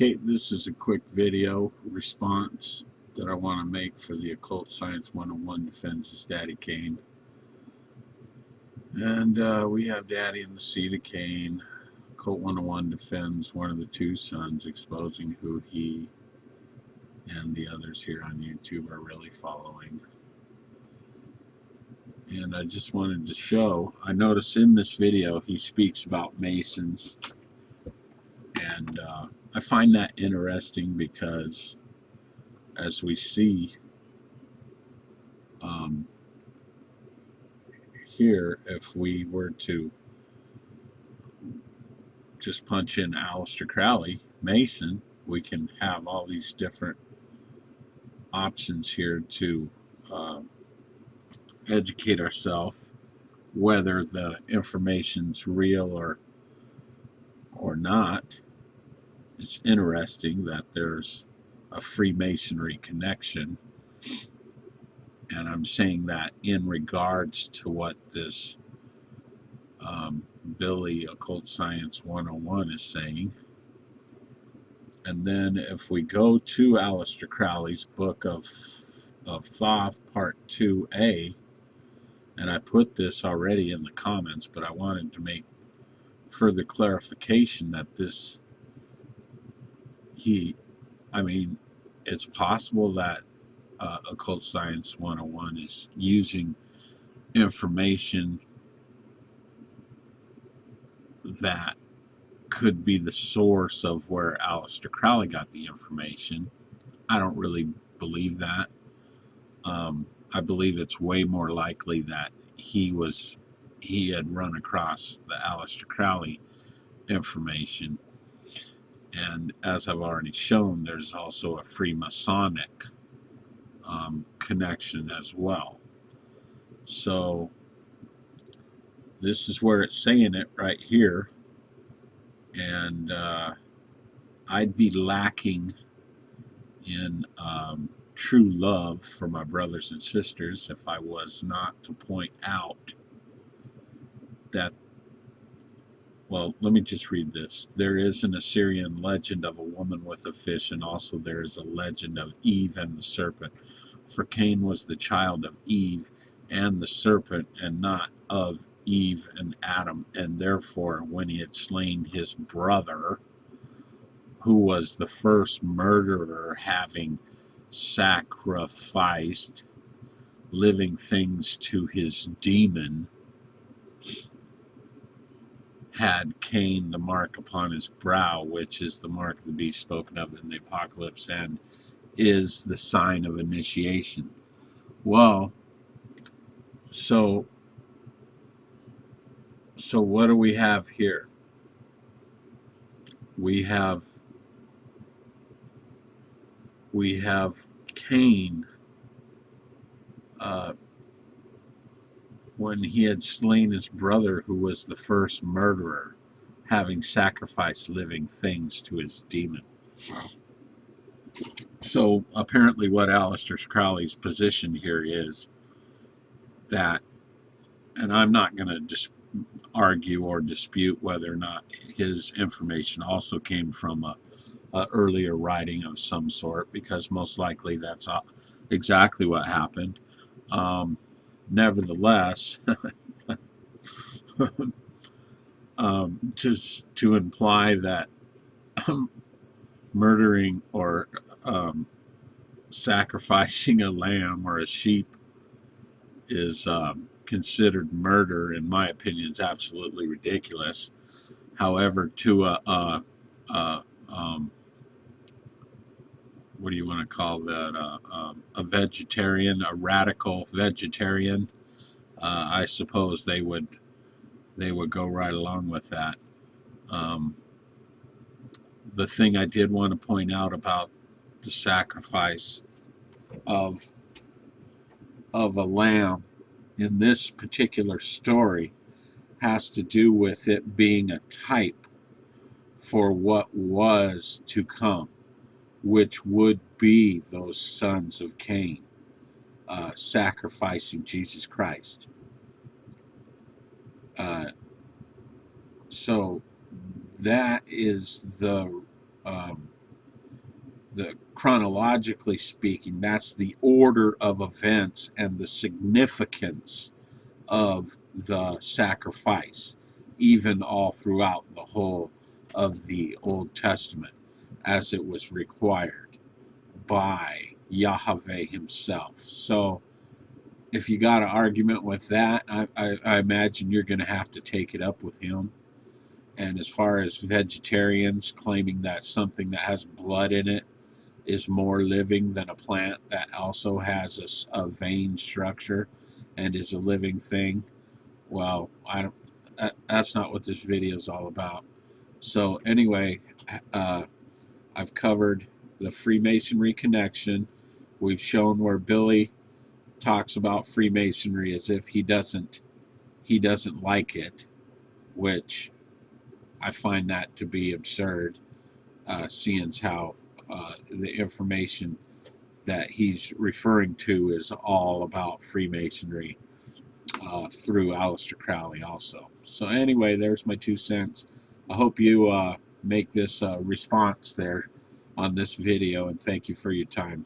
Okay, this is a quick video response that I want to make for the Occult Science 101 Defends His Daddy Cain. And we have Daddy in the seat of Cain. Occult 101 defends one of the two sons, exposing who he and the others here on YouTube are really following. And I just wanted to show, I notice in this video he speaks about Masons, and I find that interesting because, as we see here, if we were to just punch in Aleister Crowley, Mason, we can have all these different options here to educate ourselves whether the information's real or not. It's interesting that there's a Freemasonry connection, and I'm saying that in regards to what this Billy Occult Science 101 is saying. And then if we go to Aleister Crowley's book of Thoth, Part 2a, and I put this already in the comments, but I wanted to make further clarification that this, it's possible that Occult Science 101 is using information that could be the source of where Aleister Crowley got the information. I don't really believe that. I believe it's way more likely that he had run across the Aleister Crowley information. And as I've already shown, there's also a Freemasonic connection as well. So this is where it's saying it right here. And I'd be lacking in true love for my brothers and sisters if I was not to point out that, well, let me just read this. There is an Assyrian legend of a woman with a fish, and also there is a legend of Eve and the serpent. For Cain was the child of Eve and the serpent, and not of Eve and Adam, and therefore when he had slain his brother, who was the first murderer, having sacrificed living things to his demon, had Cain the mark upon his brow, which is the mark of the beast spoken of in the Apocalypse, and is the sign of initiation. Well, so what do we have here? We have Cain, when he had slain his brother, who was the first murderer, having sacrificed living things to his demon. So apparently what Aleister Crowley's position here is that, and I'm not going to argue or dispute whether or not his information also came from a earlier writing of some sort, because most likely that's exactly what happened. Nevertheless, just to imply that murdering or sacrificing a lamb or a sheep is considered murder, in my opinion, is absolutely ridiculous. However, to what do you want to call that? A vegetarian, a radical vegetarian, I suppose they would go right along with that. The thing I did want to point out about the sacrifice of a lamb in this particular story has to do with it being a type for what was to come, which would be those sons of Cain sacrificing Jesus Christ. So that is the chronologically speaking, that's the order of events and the significance of the sacrifice, even all throughout the whole of the Old Testament, as it was required by Yahweh himself. So if you got an argument with that, I imagine you're going to have to take it up with him. And as far as vegetarians claiming that something that has blood in it is more living than a plant that also has a vein structure and is a living thing, well, I don't. That's not what this video is all about. So anyway, I've covered the Freemasonry connection. We've shown where Billy talks about Freemasonry as if he doesn't like it, which I find that to be absurd, seeing how the information that he's referring to is all about Freemasonry through Aleister Crowley also. So anyway, there's my 2 cents. I hope you make this response there on this video, and thank you for your time.